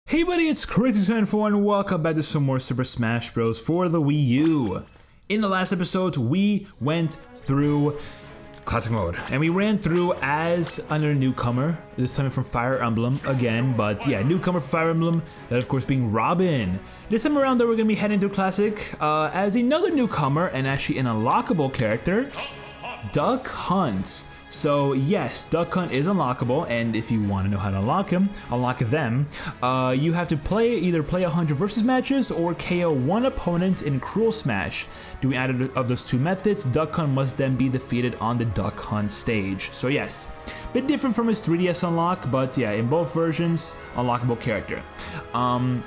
Hey buddy, it's Crazy74 and welcome back to some more Super Smash Bros. For the Wii U. In the last episode, we went through Classic Mode, and we ran through as another newcomer, this time from Fire Emblem again, but yeah, newcomer for Fire Emblem, that of course being Robin. This time around though, we're going to be heading through Classic as another newcomer, and actually an unlockable character, Duck Hunt. So yes, Duck Hunt is unlockable, and if you want to know how to unlock them, you have to either play 100 versus matches or KO one opponent in Cruel Smash. Doing either of those two methods, Duck Hunt must then be defeated on the Duck Hunt stage. So yes, a bit different from his 3DS unlock, but yeah, in both versions, unlockable character.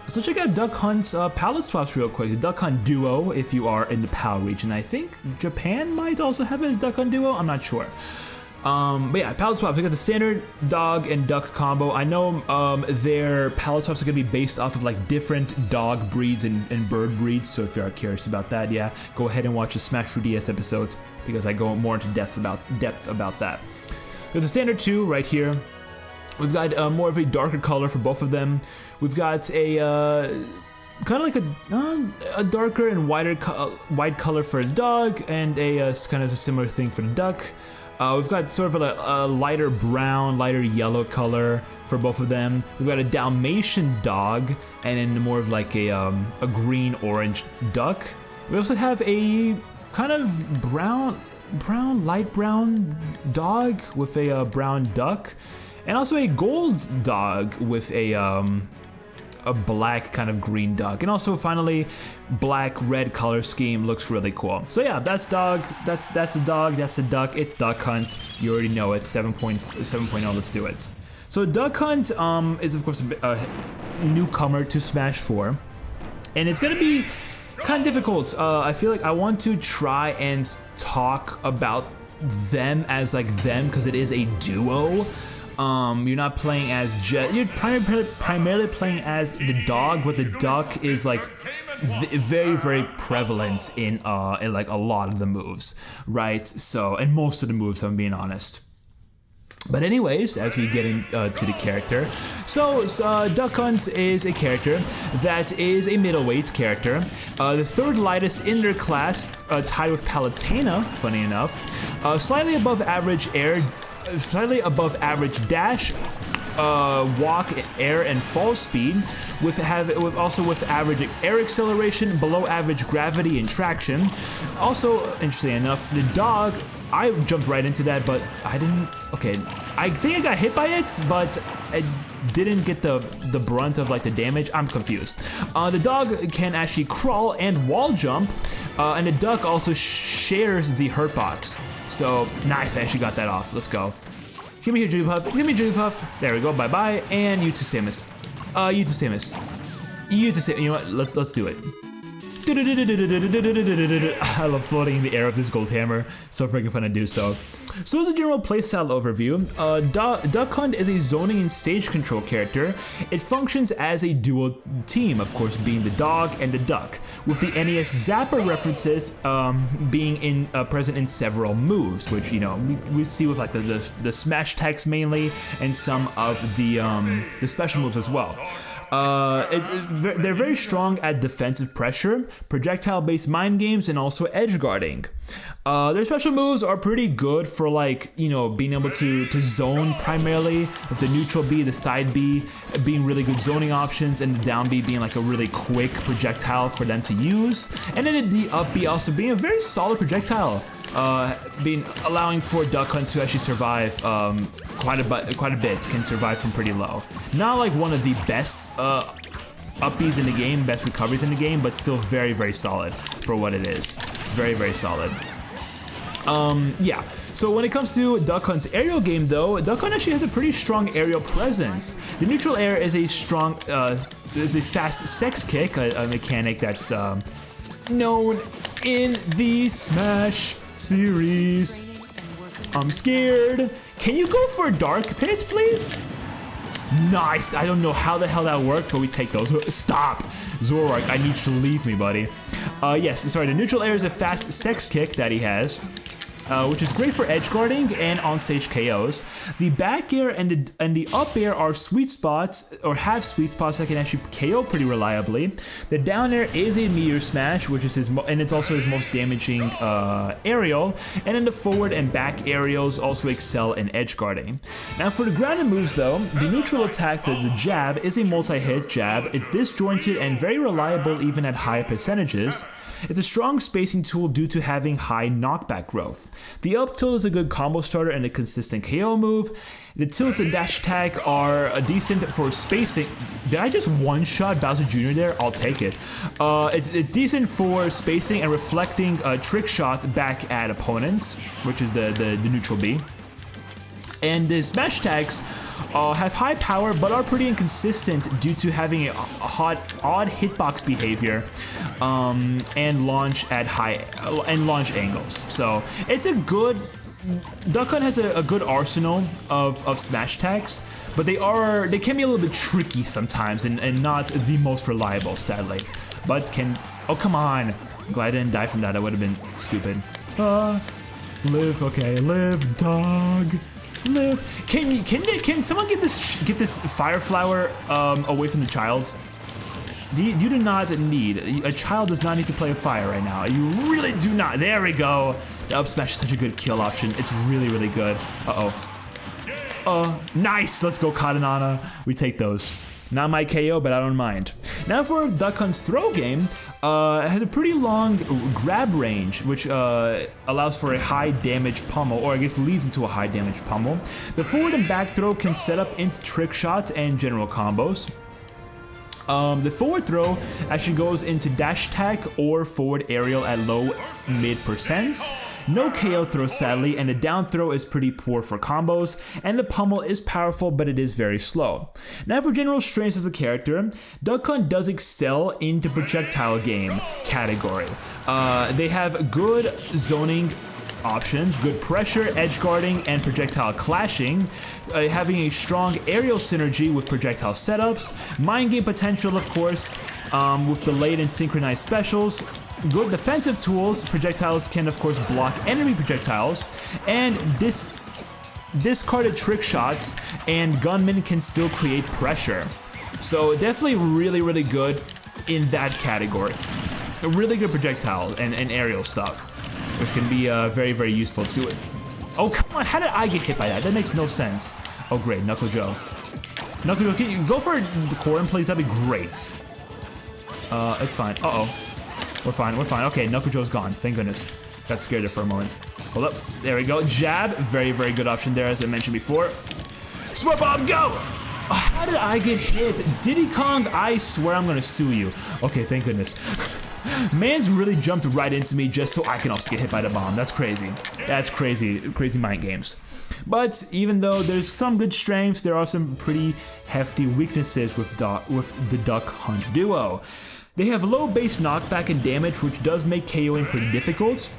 So check out Duck Hunt's palette swaps real quick. The Duck Hunt Duo, if you are in the PAL region. I think Japan might also have it as Duck Hunt Duo, I'm not sure. But yeah, palette swaps. We got the standard dog and duck combo. I know their palette swaps are gonna be based off of like different dog breeds and bird breeds. So if you are curious about that, yeah, go ahead and watch the Smash 3DS episode because I go more into depth about that. There's the standard two right here. We've got more of a darker color for both of them. We've got a kind of like a darker and white color for the dog, and a kind of a similar thing for the duck. We've got sort of a lighter brown, lighter yellow color for both of them. We've got a Dalmatian dog, and then more of like a green-orange duck. We also have a kind of light brown dog with a brown duck, and also a gold dog with a black kind of green duck, and also finally black-red color scheme looks really cool. So yeah, that's dog, that's a dog, that's a duck, it's Duck Hunt. You already know it, 7.0, let's do it. So Duck Hunt is of course a newcomer to Smash 4, and it's gonna be kind of difficult. I feel like I want to try and talk about them as like them because it is a duo. You're not playing as you're primarily playing as the dog, but the duck is like very, very prevalent in like a lot of the moves, right? So, and most of the moves, if I'm being honest. But anyways, as we get into the character, so Duck Hunt is a character that is a middleweight character, the third lightest in their class, tied with Palutena, funny enough, slightly above average dash, walk, air, and fall speed, with average air acceleration, below average gravity and traction. Also, interestingly enough, the dog, I jumped right into that, but I didn't. Okay, I think I got hit by it, but I didn't get the brunt of like the damage. I'm confused. The dog can actually crawl and wall jump, and the duck also shares the hurt box. So nice, I actually got that off. Let's go. Give me here, Jigglypuff. Give me Jigglypuff. There we go. Bye bye. And you too, Samus. You too, Samus. You too, Samus. You know what? Let's do it. I love floating in the air with this gold hammer. So freaking fun to do so. So as a general playstyle overview, Duck Hunt is a zoning and stage control character. It functions as a dual team, of course being the dog and the duck, with the NES Zapper references being present in several moves, which you know we see with like the smash attacks mainly, and some of the special moves as well. They're very strong at defensive pressure, projectile-based mind games, and also edge guarding. Their special moves are pretty good for like, you know, being able to zone primarily, with the neutral B, the side B being really good zoning options, and the down B being like a really quick projectile for them to use. And then the up B also being a very solid projectile, allowing for Duck Hunt to actually survive quite a bit, can survive from pretty low. Not like one of the best upbeats in the game, best recoveries in the game, but still very, very solid for what it is. Very, very solid. Yeah, so when it comes to Duck Hunt's aerial game though, Duck Hunt actually has a pretty strong aerial presence. The neutral air is a fast sex kick, a mechanic that's known in the Smash series. I'm scared. Can you go for a dark pit, please? Nice. I don't know how the hell that worked, but we take those. Stop. Zoroark, I need you to leave me, buddy. Yes, sorry, the neutral air is a fast sex kick that he has. which is great for edge guarding and on-stage KOs. The back air and the up air are sweet spots, or have sweet spots that can actually KO pretty reliably. The down air is a meteor smash, which is and it's also his most damaging aerial. And then the forward and back aerials also excel in edge guarding. Now for the grounded moves though, the neutral attack, the jab, is a multi-hit jab. It's disjointed and very reliable even at high percentages. It's a strong spacing tool due to having high knockback growth. The up tilt is a good combo starter and a consistent KO move. The tilts and dash attack are decent for spacing. Did I just one-shot Bowser Jr. there? I'll take it. It's decent for spacing and reflecting a trick shot back at opponents, which is the neutral B. And the smash attacks have high power but are pretty inconsistent due to having a odd hitbox behavior and launch at launch angles. So it's a good. Duck Hunt has a good arsenal of smash attacks, but they can be a little bit tricky sometimes and not the most reliable, sadly. But oh come on! I'm glad I didn't die from that. That would have been stupid. Live, okay, live, dog. Live. Can someone get this fire flower away from the child? You do not need, a child does not need to play with fire right now. You really do not. There we go. The up smash is such a good kill option. It's really, really good. Nice. Let's go Katanana. We take those. Not my KO, but I don't mind. Now for Duck Hunt's throw game, it has a pretty long grab range, which allows for a high damage pummel, or I guess leads into a high damage pummel. The forward and back throw can set up into trick shots and general combos. The forward throw actually goes into dash attack or forward aerial at low mid percents. No KO throw sadly, and the down throw is pretty poor for combos, and the pummel is powerful but it is very slow. Now for general strengths as a character, Duck Hunt does excel into projectile game category. They have good zoning options, good pressure, edge guarding, and projectile clashing, having a strong aerial synergy with projectile setups, mind game potential of course, with delayed and synchronized specials, good defensive tools. Projectiles can of course block enemy projectiles, and discarded trick shots, and gunmen can still create pressure. So definitely really, really good in that category. A really good projectile and aerial stuff, which can be very, very useful to it. Oh, come on, how did I get hit by that? That makes no sense. Oh, great, Knuckle Joe. Knuckle Joe, can you go for the Corrin, please? That'd be great. It's fine. Uh-oh. We're fine, we're fine. Okay, Knuckle Joe's gone, thank goodness. Got scared there for a moment. Hold up, there we go. Jab, very, very good option there, as I mentioned before. Smart Bomb, go! How did I get hit? Diddy Kong, I swear I'm gonna sue you. Okay, thank goodness. Man's really jumped right into me just so I can also get hit by the bomb. That's crazy. That's crazy. Crazy mind games. But even though there's some good strengths, there are some pretty hefty weaknesses with the Duck Hunt duo. They have low base knockback and damage, which does make KOing pretty difficult.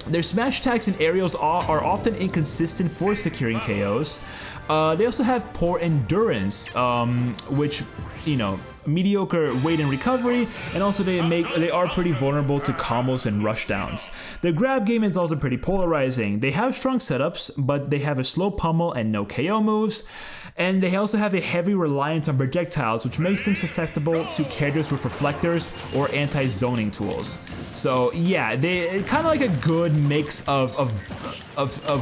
Their smash attacks and aerials are often inconsistent for securing KOs. They also have poor endurance, which, you know, mediocre weight and recovery, and also they are pretty vulnerable to combos and rushdowns. Their grab game is also pretty polarizing. They have strong setups, but they have a slow pummel and no KO moves. And they also have a heavy reliance on projectiles, which makes them susceptible to characters with reflectors or anti-zoning tools. So yeah, they kind of like a good mix of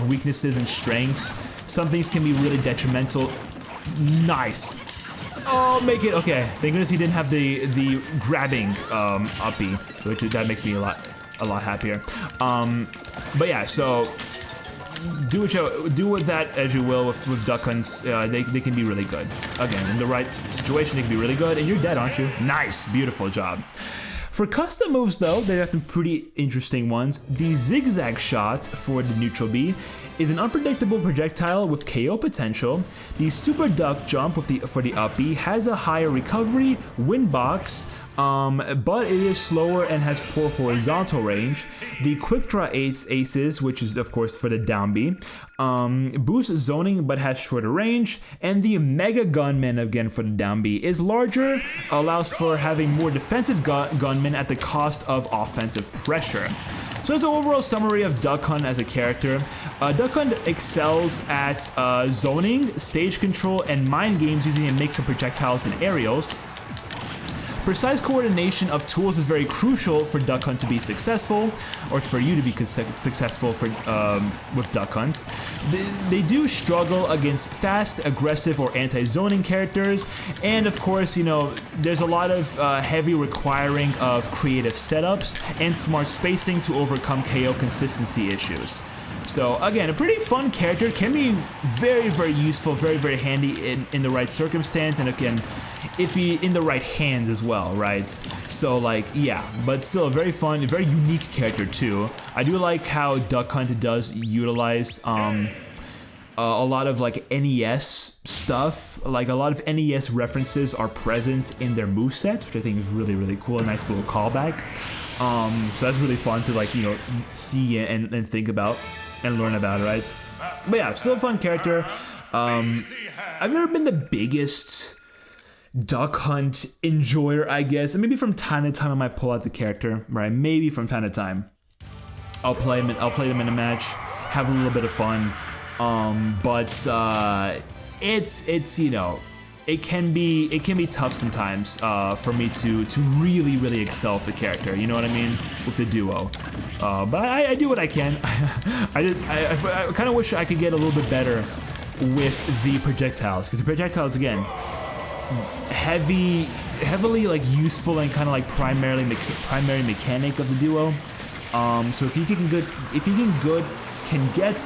weaknesses and strengths. Some things can be really detrimental. Nice. Oh, make it okay. Thank goodness he didn't have the grabbing uppy, so that makes me a lot happier. But yeah, so do with that as you will with Duck Hunts. They can be really good. Again, in the right situation, they can be really good. And you're dead, aren't you? Nice, beautiful job. For custom moves though, they have some pretty interesting ones. The zigzag shot for the neutral B is an unpredictable projectile with KO potential. The super duck jump for the up B has a higher recovery, wind box, but it is slower and has poor horizontal range. The quick draw aces, which is of course for the down B, boosts zoning but has shorter range. And the mega gunman, again for the down B, is larger, allows for having more defensive gunmen at the cost of offensive pressure. So as an overall summary of Duck Hunt as a character, Duck Hunt excels at zoning, stage control, and mind games using a mix of projectiles and aerials. Precise coordination of tools is very crucial for Duck Hunt to be successful, or for you to be successful with Duck Hunt. They do struggle against fast, aggressive, or anti-zoning characters, and of course, you know, there's a lot of heavy requiring of creative setups and smart spacing to overcome KO consistency issues. So again, a pretty fun character, can be very, very useful, very, very handy in the right circumstance, and again, if he in the right hands as well, right? So like, yeah, but still a very fun, very unique character too. I do like how Duck Hunt does utilize a lot of like NES stuff. Like a lot of NES references are present in their moveset, which I think is really, really cool. A nice little callback. So that's really fun to like, you know, see and think about and learn about, right? But yeah, still a fun character. I've never been the biggest Duck Hunt enjoyer, I guess. And maybe from time to time I might pull out the character, right? Maybe from time to time I'll play them in a match, have a little bit of fun. But it's you know, it can be tough sometimes for me to really, really excel with the character, you know what I mean, with the duo. But I do what I can. I kind of wish I could get a little bit better with the projectiles, because the projectiles, again, heavily like useful and kind of like primary mechanic of the duo. So if you can get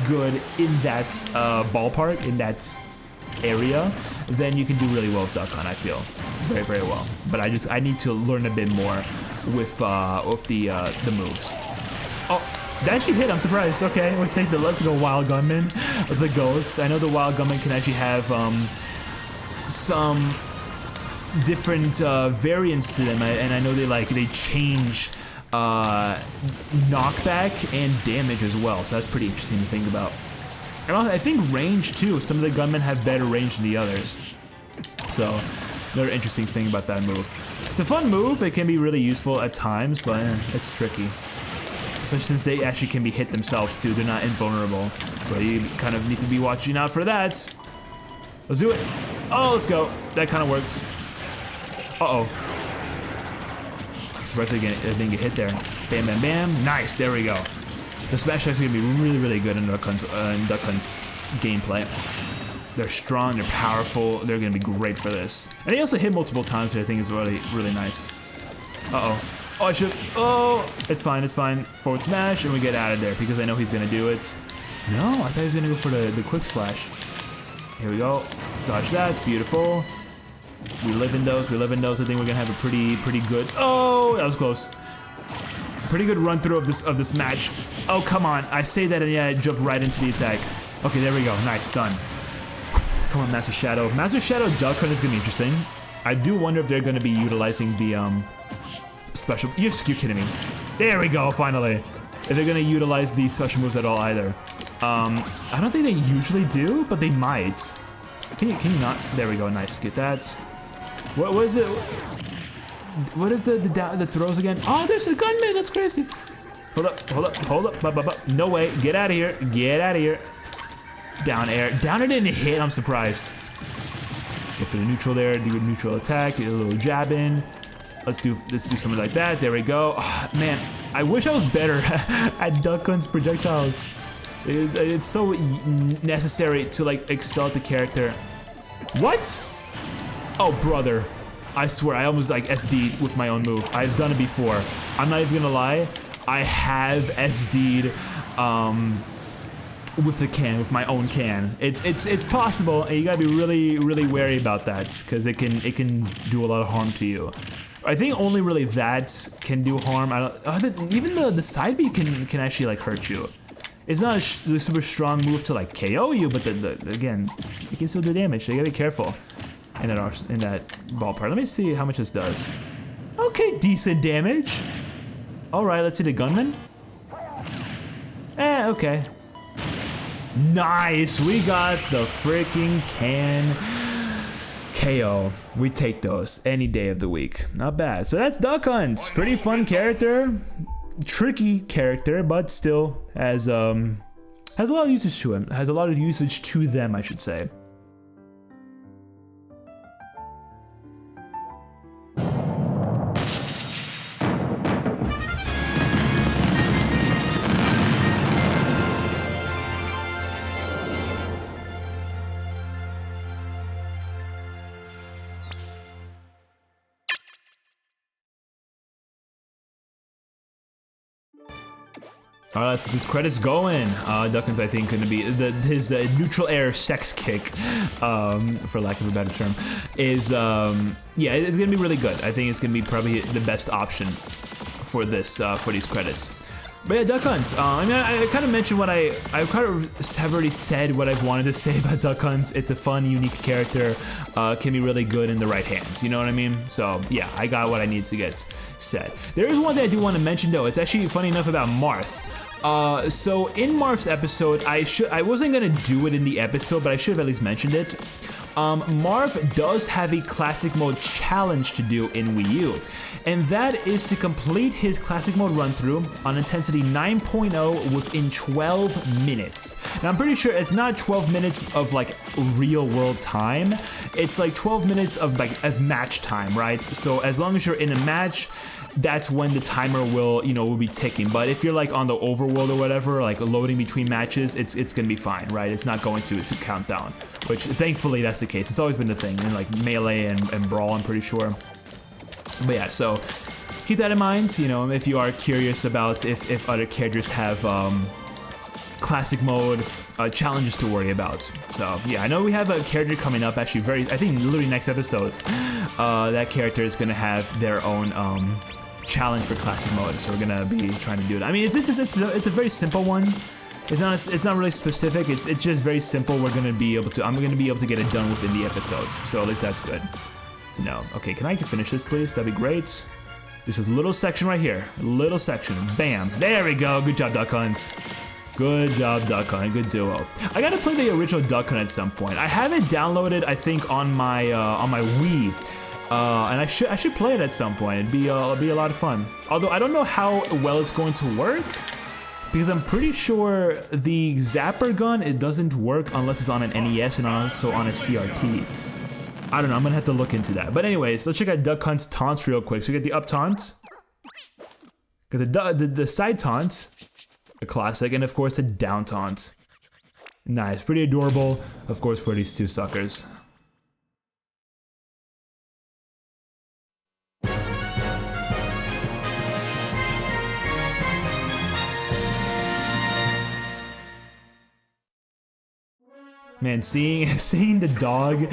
good in that ballpark, in that area, then you can do really well with Duck Hunt, I feel. Very, very well. But I need to learn a bit more with the moves. Oh, that actually hit, I'm surprised. Okay, we'll take the Let's Go Wild Gunman of the goats. I know the Wild Gunman can actually have some different variants to them, and I know they change knockback and damage as well, so that's pretty interesting to think about. And I think range too. Some of the gunmen have better range than the others, so another interesting thing about that move. It's a fun move. It can be really useful at times, but it's tricky, especially since they actually can be hit themselves too. They're not invulnerable, so you kind of need to be watching out for that. Let's do it. Oh, let's go. That kind of worked. Uh-oh. I'm surprised I didn't get hit there. Bam, bam, bam. Nice, there we go. The smash attacks are going to be really, really good in Duck Hunt's gameplay. They're strong, they're powerful, they're going to be great for this. And he also hit multiple times, which I think is really, really nice. Uh-oh. Oh, I should... Oh! It's fine, it's fine. Forward smash, and we get out of there, because I know he's going to do it. No, I thought he was going to go for the quick slash. Here we go. Dodge that, it's beautiful. We live in those, I think we're going to have a pretty good... Oh, that was close. Pretty good run through of this match. Oh, come on. I say that and yeah, I jump right into the attack. Okay, there we go. Nice, done. Come on, Master Shadow. Master Shadow Duck Hunt is going to be interesting. I do wonder if they're going to be utilizing the special... You're kidding me. There we go, finally. If they're going to utilize the special moves at all either. I don't think they usually do, but they might. Can you not? There we go. Nice. Get that. What was it? What is the throws again? Oh, there's a gunman. That's crazy. Hold up. No way. Get out of here. Get out of here. Down air. Down it didn't hit. I'm surprised. Go for the neutral there. Do a neutral attack. Get a little jab in. Let's do something like that. There we go. Oh, man, I wish I was better at Duck Hunt's projectiles. It's so necessary to like excel at the character. What? Oh, brother. I swear, I almost like SD'd with my own move. I've done it before. I'm not even gonna lie. I have SD'd with my own can. It's possible, and you gotta be really, really wary about that, because it can do a lot of harm to you. I think only really that can do harm. Even the side B can actually like hurt you. It's not a super strong move to like KO you, but again, it can still do damage. So you gotta be careful in that ballpark. Let me see how much this does. Okay, decent damage. All right, let's see the gunman. Okay. Nice, we got the freaking can KO. We take those any day of the week. Not bad. So that's Duck Hunt. Pretty fun character. tricky character, but still has a lot of usage to him. Has a lot of usage to them, I should say. Alright, let's get these credits going. Duck Hunt's, I think, gonna be his neutral air sex kick, for lack of a better term, is yeah, it's gonna be really good. I think it's gonna be probably the best option for this for these credits. But yeah, Duck Hunt. I mean, I kind of mentioned what I kind of have already said what I've wanted to say about Duck Hunt. It's a fun, unique character. Can be really good in the right hands. You know what I mean? So yeah, I got what I need to get said. There is one thing I do want to mention though. It's actually funny enough about Marth. So in Marth's episode, I wasn't gonna do it in the episode, but I should have at least mentioned it. Marth does have a classic mode challenge to do in Wii U, and that is to complete his classic mode run through on intensity 9.0 within 12 minutes. Now I'm pretty sure it's not 12 minutes of like real world time, it's like 12 minutes of like as match time, right? So as long as you're in a match, that's when the timer will, you know, will be ticking. But if you're like on the overworld or whatever, like loading between matches, it's gonna be fine, right? It's not going to count down, which thankfully that's the case. It's always been the thing in like Melee and Brawl, I'm pretty sure. But yeah, so keep that in mind, you know, if you are curious about if other characters have classic mode challenges to worry about. So yeah, I know we have a character coming up actually I think literally next episode. That character is gonna have their own challenge for classic mode, so we're gonna be trying to do it. I mean, it's a very simple one. It's not really specific. It's just very simple. I'm gonna be able to get it done within the episodes. So at least that's good. So no, okay. Can I finish this, please? That'd be great. This is a little section right here. A little section. Bam. There we go. Good job, Duck Hunt. Good job, Duck Hunt. Good duo. I gotta play the original Duck Hunt at some point. I have it downloaded, I think, on my Wii. And I should play it at some point. It'd be a lot of fun. Although I don't know how well it's going to work, because I'm pretty sure the Zapper gun, it doesn't work unless it's on an NES and also on a CRT. I don't know. I'm gonna have to look into that. But anyways, let's check out Duck Hunt's taunts real quick. So we get the up taunt, got the side taunt, a classic, and of course the down taunt. Nice, pretty adorable, of course, for these two suckers. Man, seeing the dog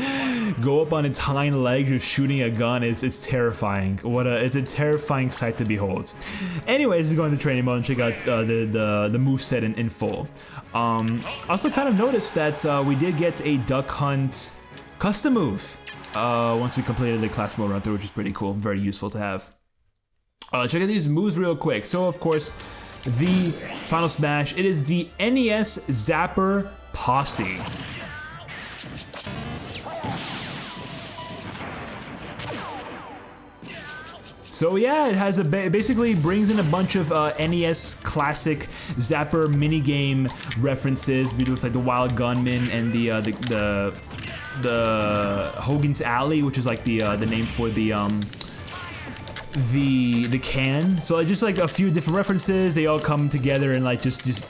go up on its hind legs just shooting a gun is terrifying. It's a terrifying sight to behold. Anyways, let's go into training mode and check out the moveset in full. Also kind of noticed that we did get a Duck Hunt custom move once we completed the class mode run through, which is pretty cool, very useful to have. Check out these moves real quick. So of course, the final smash, it is the NES Zapper Posse. So yeah, it has basically brings in a bunch of NES classic Zapper minigame references, with like the Wild Gunman and the Hogan's Alley, which is like the name for the can. So just like a few different references, they all come together and like just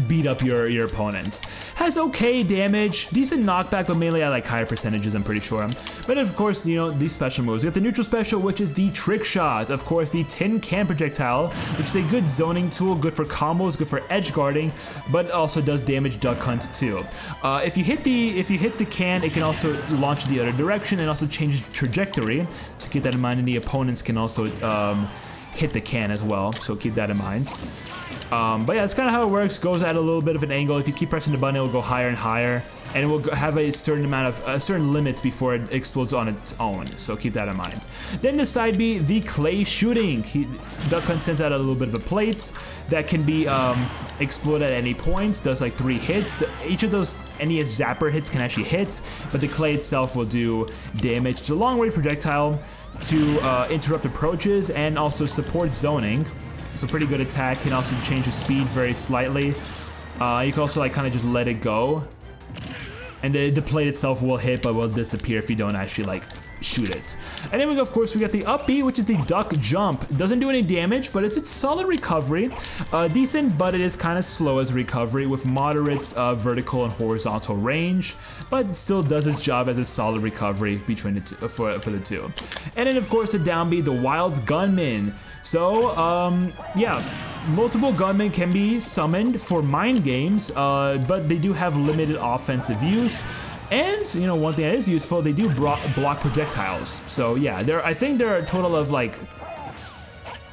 beat up your opponents. Has okay damage, decent knockback, but mainly at like higher percentages, I'm pretty sure. But of course, you know, these special moves. We got the neutral special, which is the trick shot. Of course, the tin can projectile, which is a good zoning tool, good for combos, good for edge guarding, but also does damage Duck Hunt too. If you hit the can, it can also launch the other direction and also change trajectory. So keep that in mind, and the opponents can also hit the can as well. So keep that in mind. But yeah, that's kind of how it works. Goes at a little bit of an angle. If you keep pressing the button, it will go higher and higher, and it will have a certain amount of certain limits before it explodes on its own. So keep that in mind. Then the side B, the clay shooting. Duck Hunt sends out a little bit of a plate that can be exploded at any point. Does like 3 hits. Each of those NES Zapper hits can actually hit, but the clay itself will do damage. It's a long-range projectile to interrupt approaches and also support zoning. So pretty good attack. Can also change the speed very slightly. You can also like kind of just let it go. And the plate itself will hit but will disappear if you don't actually like shoot it. And then of course we got the up B, which is the duck jump. It doesn't do any damage, but it's a solid recovery. Decent, but it is kind of slow as recovery with moderate vertical and horizontal range, but still does its job as a solid recovery between the two, for the two. And then of course the down B, the wild gunman. So yeah, multiple gunmen can be summoned for mind games, but they do have limited offensive use. And, you know, one thing that is useful, they do block projectiles. So yeah, I think there are a total of like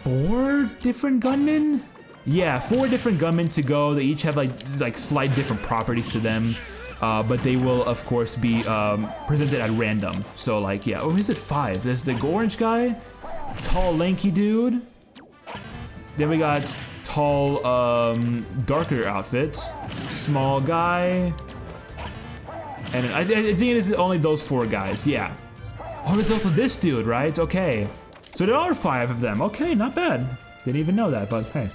4 different gunmen? Yeah, 4 different gunmen to go. They each have like slight different properties to them. But they will of course be presented at random. So like, yeah, or is it 5? There's the orange guy, tall lanky dude. Then we got tall darker outfits, small guy. And I think it is only those 4 guys, yeah. Oh, it's also this dude, right? Okay. So there are 5 of them. Okay, not bad. Didn't even know that, but hey.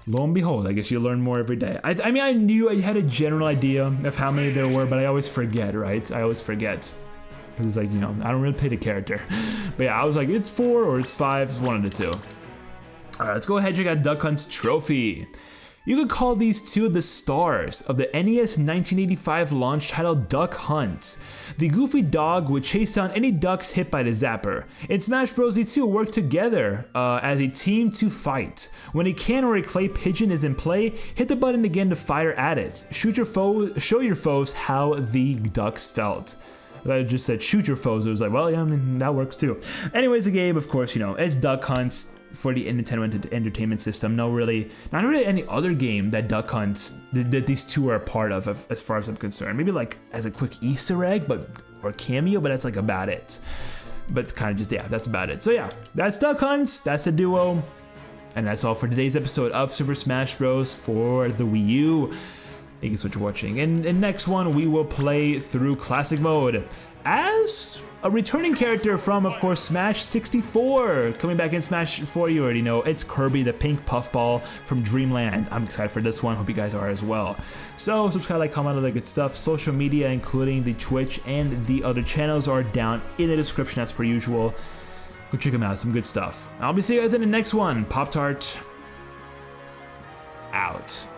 Lo and behold, I guess you learn more every day. I mean, I knew I had a general idea of how many there were, but I always forget, right? I always forget. Because it's like, you know, I don't really pay the character. But yeah, I was like, it's 4 or it's 5, it's one of the 2. Alright, let's go ahead and check out Duck Hunt's trophy. You could call these 2 the stars of the NES 1985 launch titled Duck Hunt. The goofy dog would chase down any ducks hit by the zapper. In Smash Bros, the 2 work together as a team to fight. When a can or a clay pigeon is in play, hit the button again to fire at it. Show your foes how the ducks felt. I just said shoot your foes. It was like, well, yeah, I mean, that works too. Anyways, the game, of course, you know, it's Duck Hunt for the Nintendo Entertainment System. Not really any other game that Duck Hunt that these 2 are a part of, as far as I'm concerned. Maybe like as a quick Easter egg, or cameo, but that's like about it. But it's kind of just, yeah, that's about it. So yeah, that's Duck Hunt. That's a duo, and that's all for today's episode of Super Smash Bros. For the Wii U. Thank you so much for watching. And next one, we will play through Classic Mode as a returning character from, of course, Smash 64. Coming back in Smash 4, you already know, it's Kirby, the pink puffball from Dreamland. I'm excited for this one. Hope you guys are as well. So subscribe, like, comment, all that good stuff. Social media, including the Twitch and the other channels, are down in the description as per usual. Go check them out. Some good stuff. I'll be seeing you guys in the next one. Pop-Tart out.